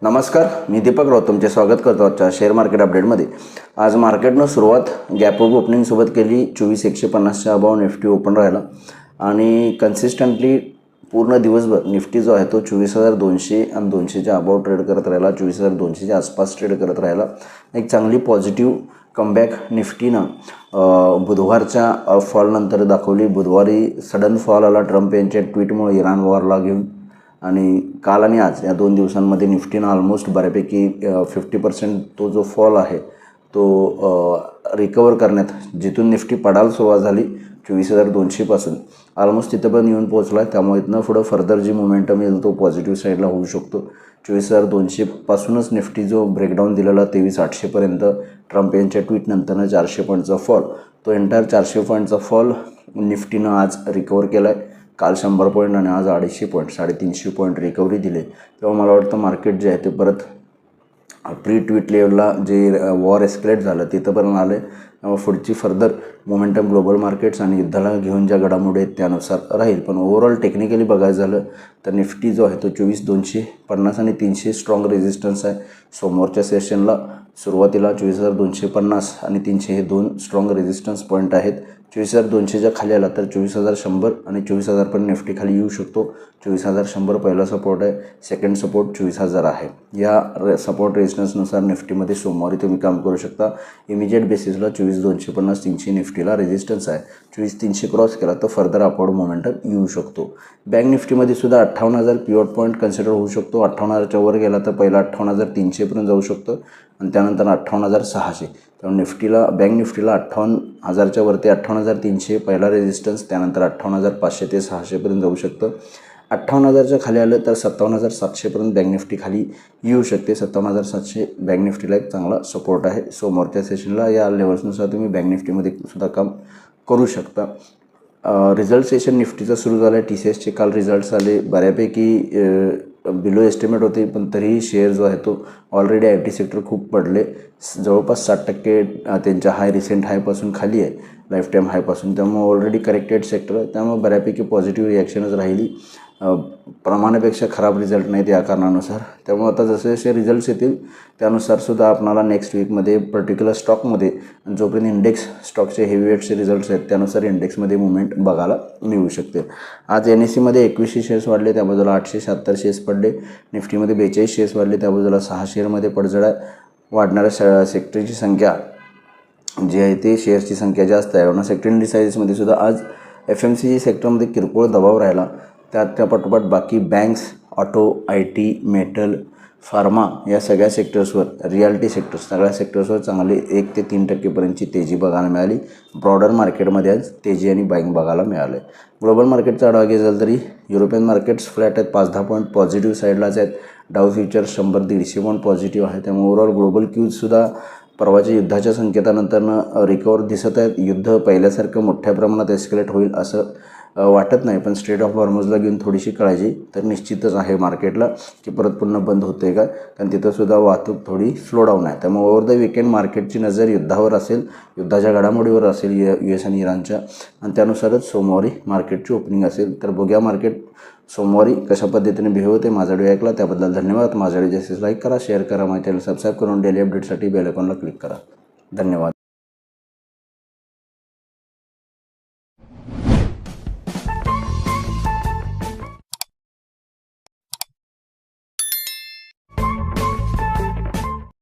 नमस्कार, मी दीपक राऊत तुमचे स्वागत करतो आजच्या शेअर मार्केट अपडेटमध्ये। आज मार्केटनं सुरुवात गॅप अप ओपनिंगसोबत केली। 24,150च्या अबाव निफ्टी ओपन राहिला आणि कन्सिस्टंटली पूर्ण दिवसभर निफ्टी जो आहे तो 24,200 आणि 200च्या अबाव ट्रेड करत राहिला, 24,200च्या आसपास ट्रेड करत राहिला। एक चांगली पॉझिटिव्ह कमबॅक निफ्टीनं बुधवारच्या फॉलनंतर दाखवली। बुधवारी सडन फॉल आला ट्रम्प यांच्या ट्विटमुळे इराण वॉरला घेऊन, आणि काल आणि आज या 2 दिवसांमध्ये निफ्टीनं ऑलमोस्ट बऱ्यापैकी 50% तो जो फॉल आहे तो रिकवर करण्यात, जिथून निफ्टी पडायला सुरुवात झाली 24,200पासून ऑलमोस्ट तिथं पण येऊन पोहोचला आहे। त्यामुळे इथनं पुढं फर्दर जी मोमेंटम येईल तो पॉझिटिव्ह साईडला होऊ शकतो। 24,200पासूनच निफ्टी जो ब्रेकडाऊन दिलेला 23,800पर्यंत ट्रम्प यांच्या ट्विटनंतरनं 400 पॉईंटचा फॉल, तो एंटायर 400 पॉईंटचा फॉल निफ्टीनं आज रिकवर केला आहे। काल 100 पॉईंट आणि आज 250 पॉईंट 350 पॉईंट रिकव्हरी दिले। तेव्हा मला वाटतं मार्केट जे आहे ते परत प्री ट्वीट लेवलला जे वॉर एस्केलेट झालं तिथंपर्यंत आलं आहे। त्यामुळे पुढची फर्दर मोमेंटम ग्लोबल मार्केट्स आणि युद्धाला घेऊन ज्या घडामोडी आहेत त्यानुसार राहील। पण ओव्हरऑल टेक्निकली बघायचं झालं तर निफ्टी जो आहे तो 24,250 आणि 300 स्ट्रॉंग रेजिस्टन्स आहे। समोरच्या सेशनला सुरुवातीला 24,250 आणि 300 हे 2 स्ट्रॉंग रेजिस्टन्स पॉईंट आहेत। 24,200च्या खाली आला तर 24,100 आणि 24,000 पण निफ्टी खाली येऊ शकतो। 24,100 पहिला सपोर्ट आहे, सेकंड सपोर्ट 24,000 आहे। या सपोर्ट रेजिस्टन्सनुसार निफ्टीमध्ये सोमवारी तुम्ही काम करू शकता। इमिजिएट बेसिसला 24,250 300 निफ्टीला रेजिस्टन्स आहे। 24,300 क्रॉस केला तर फर्दर अपवर्ड मोमेंटम येऊ शकतो। बँक निफ्टीमध्ये सुद्धा 58,000 पिवट पॉईंट कन्सिडर होऊ शकतो। 58,000च्या वर गेला तर पहिला 58,300 पर्यंत जाऊ शकतो आणि त्यानंतर 58,600। त्यामुळे निफ्टीला बँक निफ्टीला 58,000च्या वरती 58,300 पहिला रेजिस्टन्स, त्यानंतर 58,500 ते 600 पर्यंत जाऊ शकतं। 58,000च्या खाली आलं तर 57,700 पर्यंत बँक निफ्टी खाली येऊ शकते। 57,700 बँक निफ्टीला एक चांगला सपोर्ट आहे। समोरच्या सेशनला या लेवल्सनुसार तुम्ही बँक निफ्टीमध्ये सुद्धा काम करू शकता। रिझल्ट सेशन निफ्टीचं सुरू झालं आहे। TCSचे काल रिझल्ट्स आले, बऱ्यापैकी बिलो एस्टिमेट होते, पण तरीही शेअर जो आहे तो ऑलरेडी IT सेक्टर खूप पडले, जवळपास 60% त्यांच्या रिसेंट हायपासून खाली आहे, लाईफ टाईम हायपासून। त्यामुळे ऑलरेडी करेक्टेड सेक्टर आहे, त्यामुळे बऱ्यापैकी पॉझिटिव्ह रिॲक्शनच राहिली। प्रमाणापेक्षा खराब रिझल्ट नाहीत या कारणानुसार। त्यामुळे आता जसे जसे रिझल्ट्स येतील त्यानुसार सुद्धा आपणाला नेक्स्ट वीकमध्ये पर्टिक्युलर स्टॉकमध्ये, जोपर्यंत इंडेक्स स्टॉकचे हेवीवेटचे रिझल्ट्स आहेत त्यानुसार इंडेक्समध्ये मुवमेंट बघायला मिळू शकते। आज NSEमध्ये 21 शेअर्स वाढले, त्या बाजूला 876 शेअर्स पडले। निफ्टीमध्ये 42 शेअर्स वाढले, त्या बाजूला 6 शेअरमध्ये पडझड आहे। वाढणाऱ्या सेक्टरची संख्या जी आहे ते शेअर्सची संख्या जास्त आहे। आणि सेक्टर इंडिसाइजेसमध्ये सुद्धा आज FMCG सेक्टरमध्ये किरकोळ दबाव राहिला। त्या पाठोपाठ बाकी banks, auto, IT, metal, pharma या सगळ्या सेक्टर्सवर, रियालिटी सेक्टर्स सगळ्या सेक्टर्सवर चांगली 1 ते 3% तेजी बघायला मिळाली। ब्रॉडर मार्केटमध्ये आज तेजी आणि बाईंग बघायला मिळालं आहे। ग्लोबल मार्केटचा आढावा घ्यायचा झाला तरी युरोपियन मार्केट्स फ्लॅट आहेत, 5-10 पॉईंट पॉझिटिव्ह साईडलाच आहेत। डाव फ्युचर्स 100-150 पॉईंट पॉझिटिव्ह आहे। त्यामुळे ओव्हरऑल ग्लोबल क्यूजसुद्धा परवाच्या युद्धाच्या संकेतानंतरनं रिकवर दिसत आहेत। युद्ध पहिल्यासारखं मोठ्या प्रमाणात एस्केलेट होईल असं वाटत नाही, पण स्ट्रेट ऑफ हॉर्मुझला घेऊन थोडीशी काळजी तर निश्चितच आहे मार्केटला, की परत पुन्हा बंद होते का, कारण तिथंसुद्धा वाहतूक थोडी स्लो डाऊन आहे। त्यामुळे ओव्हर द वीकेंड मार्केटची नजर युद्धावर असेल, युद्धाच्या घडामोडीवर असेल US आणि इराणच्या, आणि त्यानुसारच सोमवारी मार्केटची ओपनिंग असेल। तर बघूया मार्केट सोमवारी कशा पद्धतीने बिहेव होते। माझा व्हिडिओ ऐकला त्याबद्दल धन्यवाद। माझा व्हिडिओ जास्तीत लाईक करा, शेअर करा, माझ्या चॅनल सबस्क्राईब करून डेली अपडेटसाठी बेल आयकॉनला क्लिक करा। धन्यवाद।